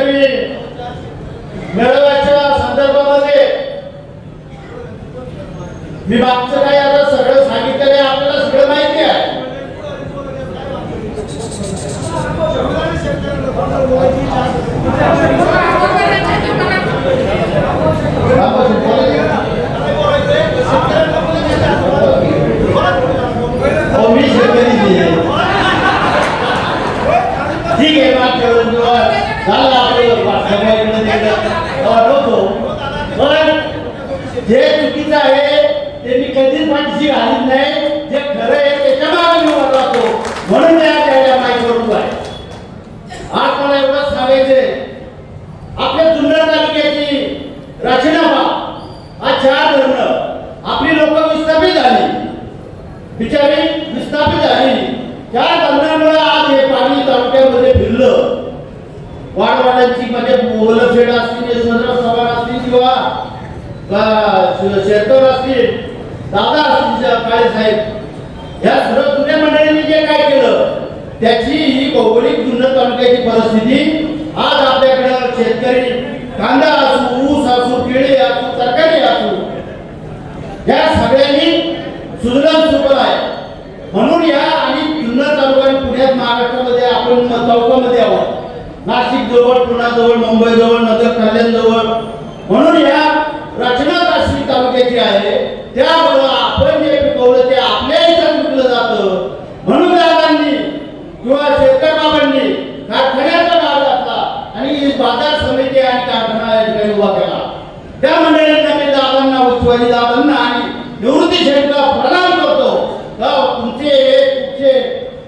शेतकरी मेळाव्याच्या संदर्भामध्ये मी मागचं काय आता सगळं सांगितलेलं आहे, आपल्याला सगळं माहिती आहे. मी शेतकरी ठीक आहे, झालं आपलं पण जे चुकीचं आहे ते मी कधीच पाठीशी घालीत नाही. जे खरं आहे त्याच्या मागे मी उभा राहतो, म्हणून मी आज माईकवर आहे. आज मला एवढंच सांगायचंय, आपल्या जुन्नर तालुक्याची रचना आज 4 धरणं आपली लोक विस्थापित झाली, बिचारी विस्थापित झाली. 4 धरणांमुळे आज हे पाणी तालुक्यामध्ये फिरलं. वाडवाड्यांची म्हणजे मोहलखेड असतील, यशवंतराव चव्हाण असतील किंवा शेरकर असतील, दादा असतील, काळे साहेब, या सर्व जुन्या मंडळींनी जे काय केलं त्याची ही भौगोलिक जुन्नर तालुक्याची परिस्थिती आज आपल्याकडे शेतकरी कांदा असू, ऊस असू, केळी असू, तरकारी असू, या सगळ्यांनी सुजलाम सुफल आहे. म्हणून या आणि जुन्नर तालुका पुण्यात महाराष्ट्रामध्ये आपण चौकामध्ये आहोत. नाशिक जवळ, पुणे जवळ, मुंबई जवळ, नगर कल्याण जवळ. म्हणून या रचना काश्मीर तालुक्याची आहे. त्यामुळे आपण जे पिकवलं ते आपल्या इथं विकलं जातं. म्हणून दादांनी किंवा शेतकरी बाबांनी कारखान्याचा भाग घातला आणि बाजार समिती आणि कारखाना या ठिकाणी उभा केला. त्या मंडळींना मी दादांना, शिवाजी दादांना आणि निवृत्ती शेठला प्रणाम करतो. तुमचे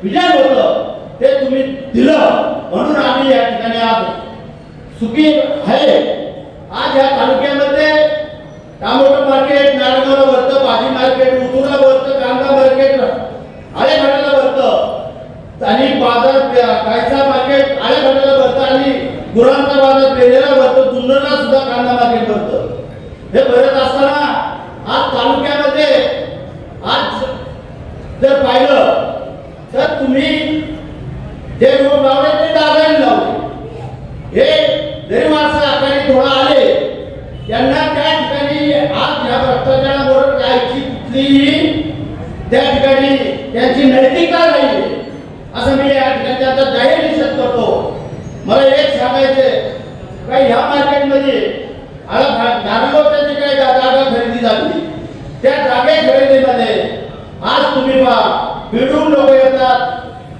विजय होतं ते तुम्ही दिलं, म्हणून आम्ही या ठिकाणी आज सुखी आहे. आज या तालुक्यामध्ये टोमॅटो मार्केट नारायणगावला भरतं, भाजी मार्केट उतूरला भरतं, कांदा मार्केट आळेघाटाला भरतं आणि बाजार गायचा मार्केट आळेघाटाला भरतं आणि गुरांचा बाजार पेढेला भरतं, जुन्नरला सुद्धा कांदा मार्केट भरतं. हे भरत असताना आज तालुक्यामध्ये आज जर पाहिलं तर तुम्ही जे रोग लावले ते दादांनी लावले. हे जरी माणसं आखाडी थोडा आले त्यांना त्या ठिकाणी आज या भ्रष्टाचाराबरोबर जायची कुठलीही त्या ठिकाणी त्यांची नैतिकता नाही असं मी या ठिकाणी त्याचा जाहीर निषेध करतो. मला एक सांगायचंय का ह्या मार्केटमध्ये नारायणगावच्या जी काही जागा खरेदी झाली त्या जागे खरेदीमध्ये आज तुम्ही बीडून लोक येतात,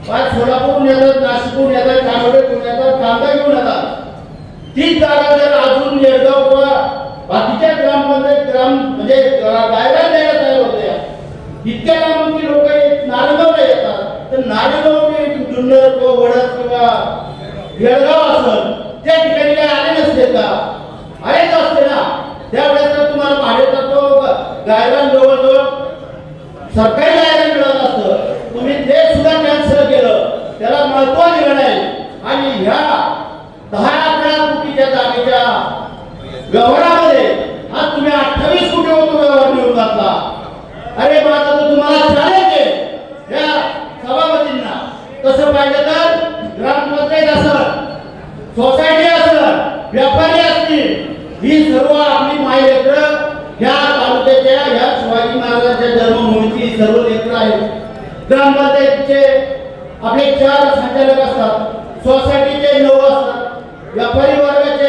सोलापूरहून येतात, नाशिकहून येतात, कानोडेतून येतात, कांदा घेऊन येतात. तीच जागा जर अजून येडगाव किंवा बाकीच्या ग्राम म्हणजे गायला द्यायला तयार होत्या, इतक्या लांबची लोक नारायणगावला येतात, तर नारायणगाव जुन्नर किंवा वडद किंवा येडगाव असेल त्या ठिकाणी काय आले नसते का? आलेच असते ना. त्यावेळेस तर तुम्हाला भाड्याचा तो गायला जवळजवळ सरकारी गायला मिळत असतं, तुम्ही ते सुद्धा कॅन्सल केलं, त्याला महत्व दिलं नाही. आणि ह्या 10-11 कोटीच्या जागेच्या व्यवहारामध्ये आज तुम्ही 28 कोटी व्यवहार निवडून घातला. अरे माझा तर तुम्हाला चॅलेंज आहे या सभापतींना. तसं पाहिजे तर ग्रामपंचायत असेल, सोसायटी असेल, व्यापारी असतील, ही सर्व आपली मायलेकरं ह्या तालुक्याच्या ह्या शिवाजी महाराजांच्या जन्मभूमीची सर्व लेकरं आहेत. ग्रामपंचायतीचे आपले 4 संचालक असतात, सोसायटीचे 9 असतात, व्यापारी वर्गाचे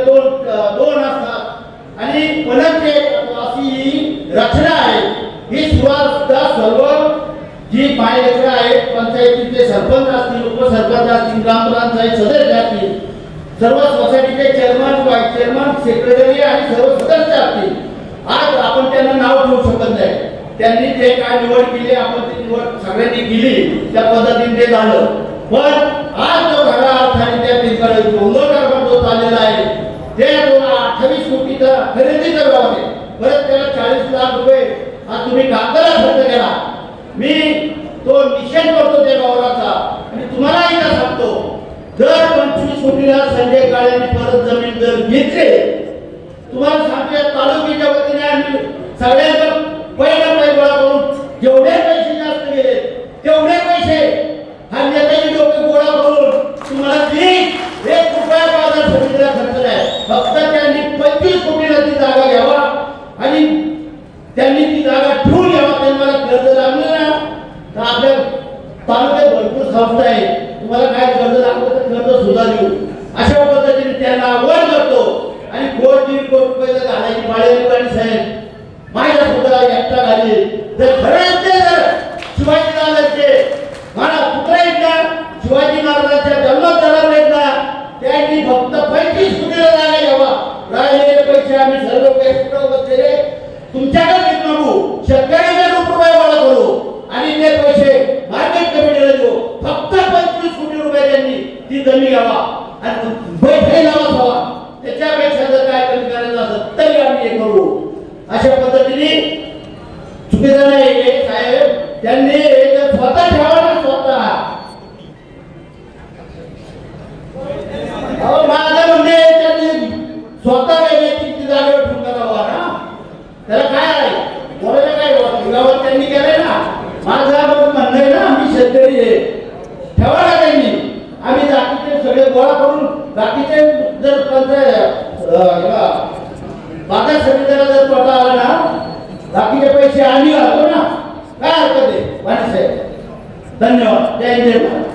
2 असतात आणि पलटचे अशी ही रचना आहे. ही सुद्धा सर्व जी मायलेकरं आहेत, पंचायतीचे सरपंच असतील, उपसरपंच असतील, ग्रामपंचायत सदस्य असतील, सर्व सोसायटीचे चेअरमन, सेक्रेटरी आणि सर्व सदस्य असतील. आज आपण त्यांना नाव ठेवू शकत नाही. त्यांनी जे काय निवड केली आपण ती निवड सगळ्यांनी केली त्या पद्धतीने ते झालं. पण आज जो खरा अर्थाने त्या ठिकाणी गोंधळ जो चाललेला आहे ते 28 कोटीचा खरेदीचा व्यवहार आहे. परत त्याला 40 लाख रुपये आज तुम्ही कागदाला खर्च केला. मी तो निषेध करतो त्या व्यवहाराचा आणि तुम्हालाही का सांगतो, जर 25 कोटीला संजय काळेंनी परत जमीन जर घेतली, तुम्हाला सांगतो तालुक्याच्या वतीने आम्ही सगळ्यांना पहिला गोळा करून जेवढे पैसे जास्त गेले तेवढे पैसे हा नेत्याचे डोके गोळा करून तुम्हाला 1 रुपया बाजार संस्था आहे, तुम्हाला काय कर्ज लागलं तर कर्ज सुद्धा देऊ, अशा पद्धतीने त्यांना आव्हान करतो. आणि कोटी रुपये घालायची बाळेवाडी साहेब माझ्या सुद्धा एकटा घाली. जर खरंच ते जर शिवाजी महाराजांचे मला पुत्र आहेत ना, शिवाजी महाराजांच्या जन्मात झाला नाहीत ना, त्यांनी फक्त 25 कोटीला जागा घ्यावा. राहिलेले पैसे आम्ही सर्व काही बसलेले तुमच्याकडे घेत नको, शेतकऱ्यांना रुपये गोळा करू आणि ते पैसे मार्केट कमिटीला देऊ. फक्त 25 कोटी रुपये त्यांनी ती जमीन घ्यावा आणि बैठे लावा हवा. त्याच्यापेक्षा जर काय कमी करायचं असेल तरी आम्ही हे करू. अशा पद्धतीने चुकीचं नाही साहेब, त्यांनी स्वतः ठेवा ना स्वतः. माझं म्हणजे त्यांनी स्वतः ती जागेवर ठेवून करावा ना, त्याला काय आहे बोलायला काय गावात त्यांनी केलंय ना. माझं म्हणणं आहे ना, मी शेतकरी आहे, ठेवा ना त्यांनी. आम्ही बाकीचे सगळे गोळा करून बाकीचे जर बाजार समितीला जर तोटा आला ना, बाकीचे पैसे आम्ही घालतो ना, काय हरकत आहे. धन्यवाद. जय हिंद.